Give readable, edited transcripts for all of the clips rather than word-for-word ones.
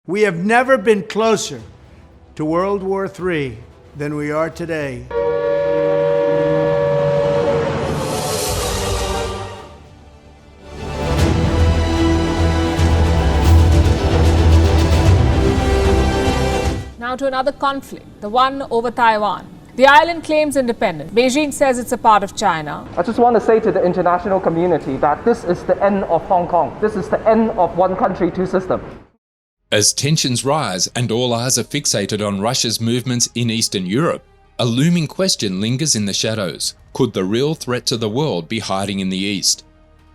We have never been closer to World War III than we are today. Now to another conflict, the one over Taiwan. The island claims independence. Beijing says it's a part of China. I just want to say to the international community that this is the end of Hong Kong. This is the end of one country, two systems. As tensions rise and all eyes are fixated on Russia's movements in Eastern Europe, a looming question lingers in the shadows. Could the real threat to the world be hiding in the East?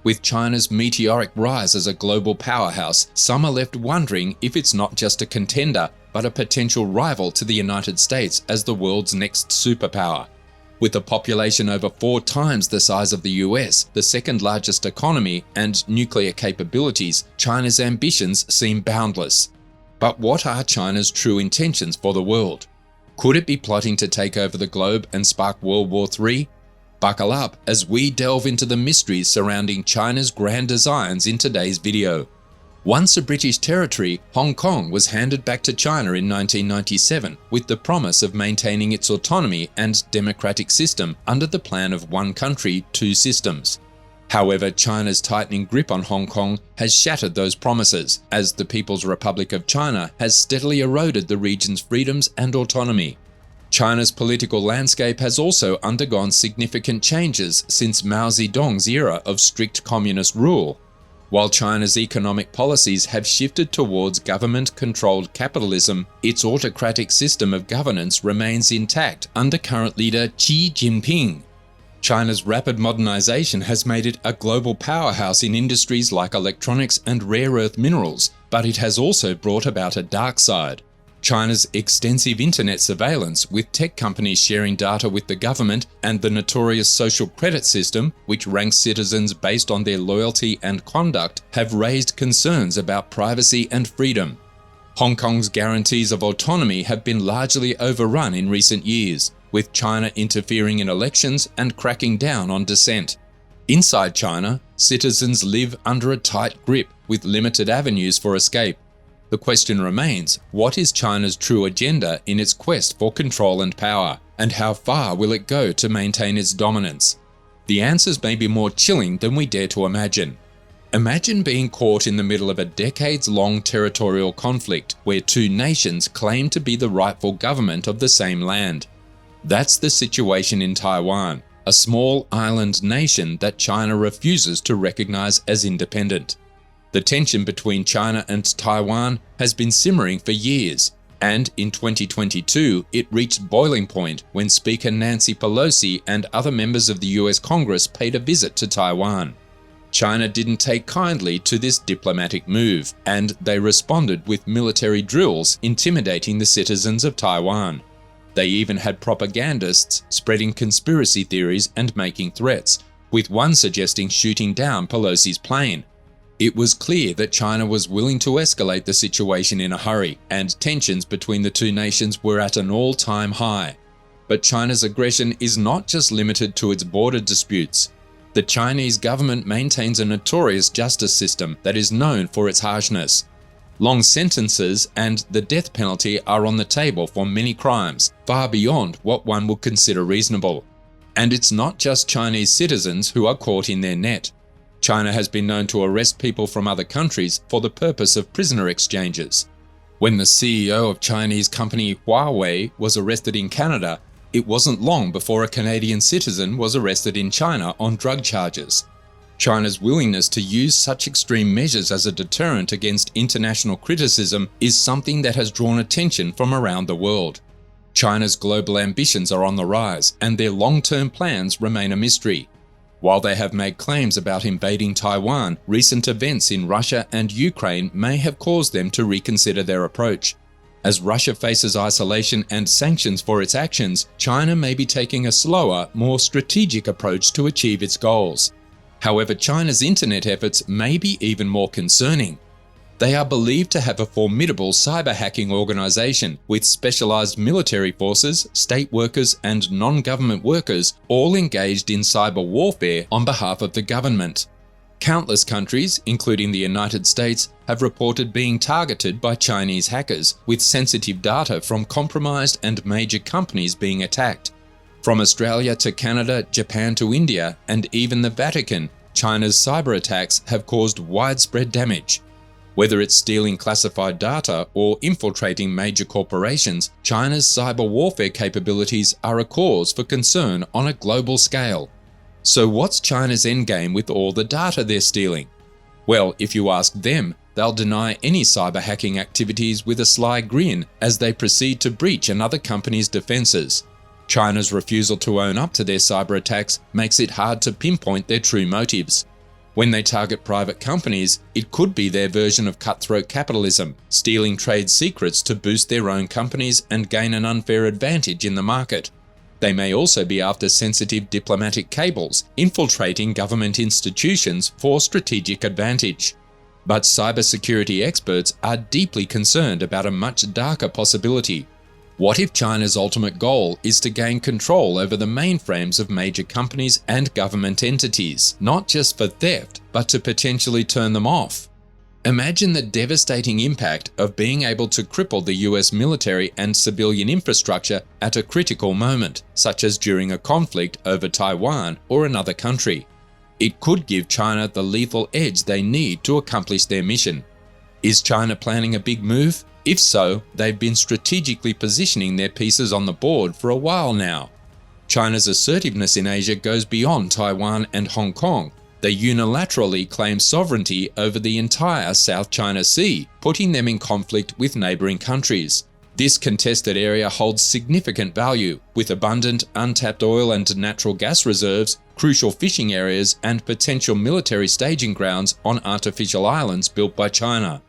With China's meteoric rise as a global powerhouse, some are left wondering if it's not just a contender, but a potential rival to the United States as the world's next superpower. With a population over 4 times the size of the US, the second largest economy, and nuclear capabilities, China's ambitions seem boundless. But what are China's true intentions for the world? Could it be plotting to take over the globe and spark World War III? Buckle up as we delve into the mysteries surrounding China's grand designs in today's video. Once a British territory, Hong Kong was handed back to China in 1997 with the promise of maintaining its autonomy and democratic system under the plan of one country, two systems. However, China's tightening grip on Hong Kong has shattered those promises, as the People's Republic of China has steadily eroded the region's freedoms and autonomy. China's political landscape has also undergone significant changes since Mao Zedong's era of strict communist rule. While China's economic policies have shifted towards government-controlled capitalism, its autocratic system of governance remains intact under current leader Xi Jinping. China's rapid modernization has made it a global powerhouse in industries like electronics and rare earth minerals, but it has also brought about a dark side. China's extensive internet surveillance, with tech companies sharing data with the government, and the notorious social credit system, which ranks citizens based on their loyalty and conduct, have raised concerns about privacy and freedom. Hong Kong's guarantees of autonomy have been largely overrun in recent years, with China interfering in elections and cracking down on dissent. Inside China, citizens live under a tight grip with limited avenues for escape. The question remains, what is China's true agenda in its quest for control and power, and how far will it go to maintain its dominance? The answers may be more chilling than we dare to imagine. Imagine being caught in the middle of a decades-long territorial conflict where two nations claim to be the rightful government of the same land. That's the situation in Taiwan, a small island nation that China refuses to recognize as independent. The tension between China and Taiwan has been simmering for years, and in 2022 it reached boiling point when Speaker Nancy Pelosi and other members of the US Congress paid a visit to Taiwan. China didn't take kindly to this diplomatic move, and they responded with military drills intimidating the citizens of Taiwan. They even had propagandists spreading conspiracy theories and making threats, with one suggesting shooting down Pelosi's plane. It was clear that China was willing to escalate the situation in a hurry, and tensions between the two nations were at an all-time high. But China's aggression is not just limited to its border disputes. The Chinese government maintains a notorious justice system that is known for its harshness. Long sentences and the death penalty are on the table for many crimes, far beyond what one would consider reasonable. And it's not just Chinese citizens who are caught in their net. China has been known to arrest people from other countries for the purpose of prisoner exchanges. When the CEO of Chinese company Huawei was arrested in Canada, it wasn't long before a Canadian citizen was arrested in China on drug charges. China's willingness to use such extreme measures as a deterrent against international criticism is something that has drawn attention from around the world. China's global ambitions are on the rise, and their long-term plans remain a mystery. While they have made claims about invading Taiwan, recent events in Russia and Ukraine may have caused them to reconsider their approach. As Russia faces isolation and sanctions for its actions, China may be taking a slower, more strategic approach to achieve its goals. However, China's internet efforts may be even more concerning. They are believed to have a formidable cyber hacking organization with specialized military forces, state workers, and non-government workers all engaged in cyber warfare on behalf of the government. Countless countries, including the United States, have reported being targeted by Chinese hackers, with sensitive data from compromised and major companies being attacked. From Australia to Canada, Japan to India, and even the Vatican, China's cyber attacks have caused widespread damage. Whether it's stealing classified data or infiltrating major corporations, China's cyber warfare capabilities are a cause for concern on a global scale. So what's China's endgame with all the data they're stealing? Well, if you ask them, they'll deny any cyber hacking activities with a sly grin as they proceed to breach another company's defenses. China's refusal to own up to their cyber attacks makes it hard to pinpoint their true motives. When they target private companies, it could be their version of cutthroat capitalism, stealing trade secrets to boost their own companies and gain an unfair advantage in the market. They may also be after sensitive diplomatic cables, infiltrating government institutions for strategic advantage. But cybersecurity experts are deeply concerned about a much darker possibility. What if China's ultimate goal is to gain control over the mainframes of major companies and government entities, not just for theft, but to potentially turn them off? Imagine the devastating impact of being able to cripple the US military and civilian infrastructure at a critical moment, such as during a conflict over Taiwan or another country. It could give China the lethal edge they need to accomplish their mission. Is China planning a big move? If so, they've been strategically positioning their pieces on the board for a while now. China's assertiveness in Asia goes beyond Taiwan and Hong Kong. They unilaterally claim sovereignty over the entire South China Sea, putting them in conflict with neighboring countries. This contested area holds significant value, with abundant, untapped oil and natural gas reserves, crucial fishing areas, and potential military staging grounds on artificial islands built by China.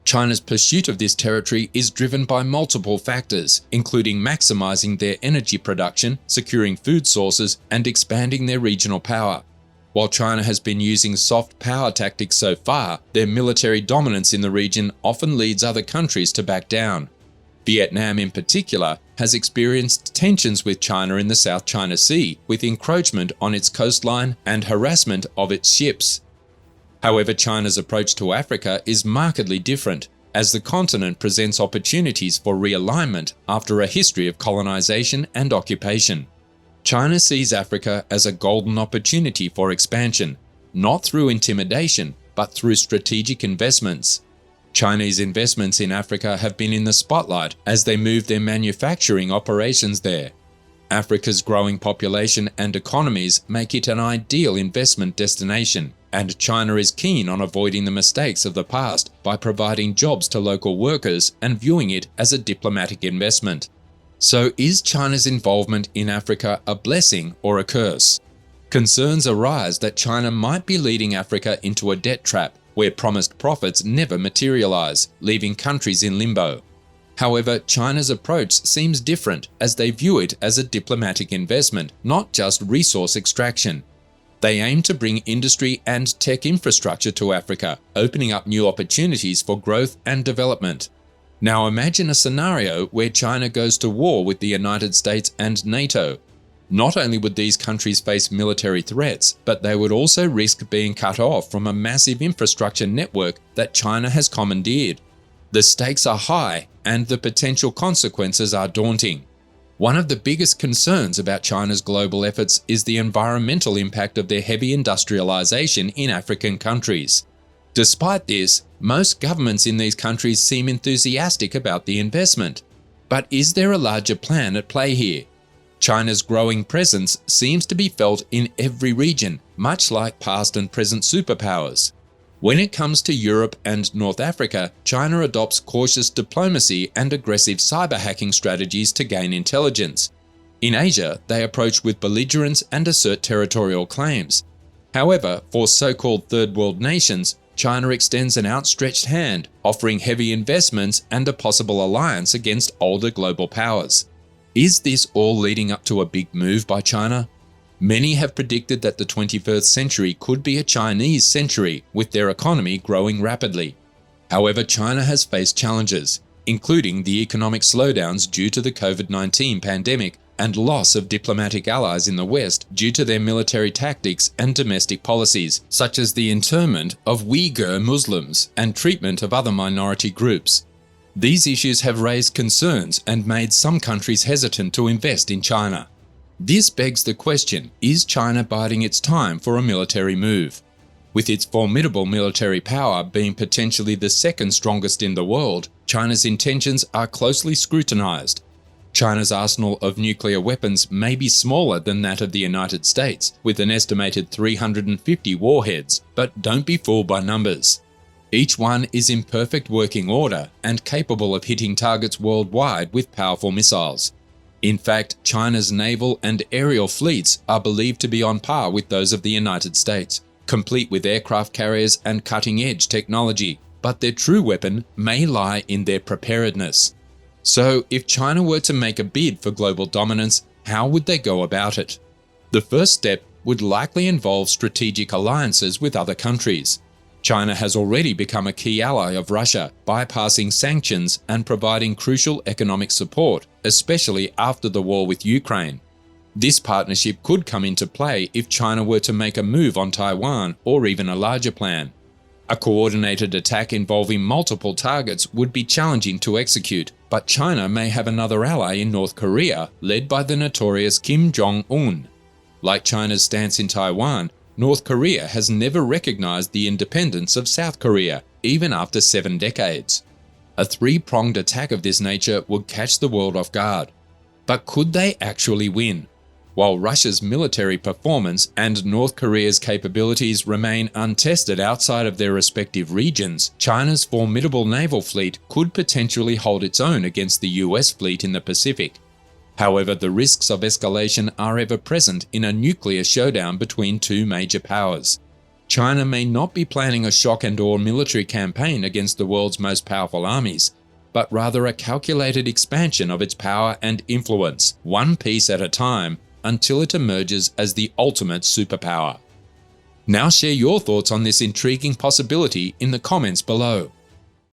China's pursuit of this territory is driven by multiple factors, including maximizing their energy production, securing food sources, and expanding their regional power. While China has been using soft power tactics so far, their military dominance in the region often leads other countries to back down. Vietnam in particular has experienced tensions with China in the South China Sea, with encroachment on its coastline and harassment of its ships. However, China's approach to Africa is markedly different, as the continent presents opportunities for realignment after a history of colonization and occupation. China sees Africa as a golden opportunity for expansion, not through intimidation, but through strategic investments. Chinese investments in Africa have been in the spotlight as they move their manufacturing operations there. Africa's growing population and economies make it an ideal investment destination, and China is keen on avoiding the mistakes of the past by providing jobs to local workers and viewing it as a diplomatic investment. So is China's involvement in Africa a blessing or a curse? Concerns arise that China might be leading Africa into a debt trap where promised profits never materialize, leaving countries in limbo. However, China's approach seems different as they view it as a diplomatic investment, not just resource extraction. They aim to bring industry and tech infrastructure to Africa, opening up new opportunities for growth and development. Now imagine a scenario where China goes to war with the United States and NATO. Not only would these countries face military threats, but they would also risk being cut off from a massive infrastructure network that China has commandeered. The stakes are high, and the potential consequences are daunting. One of the biggest concerns about China's global efforts is the environmental impact of their heavy industrialization in African countries. Despite this, most governments in these countries seem enthusiastic about the investment. But is there a larger plan at play here? China's growing presence seems to be felt in every region, much like past and present superpowers. When it comes to Europe and North Africa, China adopts cautious diplomacy and aggressive cyber hacking strategies to gain intelligence. In Asia, they approach with belligerence and assert territorial claims. However, for so-called third world nations, China extends an outstretched hand, offering heavy investments and a possible alliance against older global powers. Is this all leading up to a big move by China? Many have predicted that the 21st century could be a Chinese century, with their economy growing rapidly. However, China has faced challenges, including the economic slowdowns due to the COVID-19 pandemic, and loss of diplomatic allies in the West due to their military tactics and domestic policies, such as the internment of Uyghur Muslims and treatment of other minority groups. These issues have raised concerns and made some countries hesitant to invest in China. This begs the question, is China biding its time for a military move? With its formidable military power being potentially the second strongest in the world, China's intentions are closely scrutinized. China's arsenal of nuclear weapons may be smaller than that of the United States, with an estimated 350 warheads, but don't be fooled by numbers. Each one is in perfect working order and capable of hitting targets worldwide with powerful missiles. In fact, China's naval and aerial fleets are believed to be on par with those of the United States, complete with aircraft carriers and cutting-edge technology, but their true weapon may lie in their preparedness. So, if China were to make a bid for global dominance, how would they go about it? The first step would likely involve strategic alliances with other countries. China has already become a key ally of Russia, bypassing sanctions and providing crucial economic support, especially after the war with Ukraine. This partnership could come into play if China were to make a move on Taiwan or even a larger plan. A coordinated attack involving multiple targets would be challenging to execute, but China may have another ally in North Korea, led by the notorious Kim Jong-un. Like China's stance in Taiwan, North Korea has never recognized the independence of South Korea, even after 7 decades. A three-pronged attack of this nature would catch the world off guard. But could they actually win? While Russia's military performance and North Korea's capabilities remain untested outside of their respective regions, China's formidable naval fleet could potentially hold its own against the US fleet in the Pacific. However, the risks of escalation are ever present in a nuclear showdown between two major powers. China may not be planning a shock-and-awe military campaign against the world's most powerful armies, but rather a calculated expansion of its power and influence, one piece at a time, until it emerges as the ultimate superpower. Now share your thoughts on this intriguing possibility in the comments below.